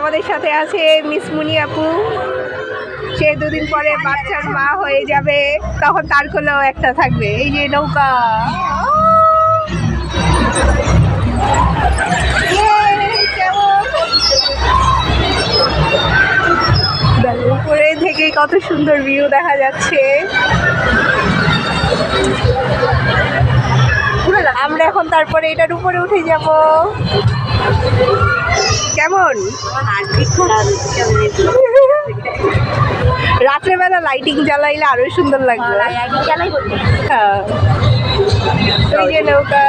আমাদের সাথে আছে মিস মুনি আপু। সে দুদিন পরে বাচ্চার মা হয়ে যাবে, তখন তার কোলেও একটা থাকবে। এই যে নৌকা, উপরে থেকে কত সুন্দর ভিউ দেখা যাচ্ছে। আমরা এখন তারপরে এটার উপরে উঠে যাব। কেমন রাত্রেবেলা লাইটিং জ্বালাইলে আরো সুন্দর লাগবে। হ্যাঁ, ওই যে নৌকা।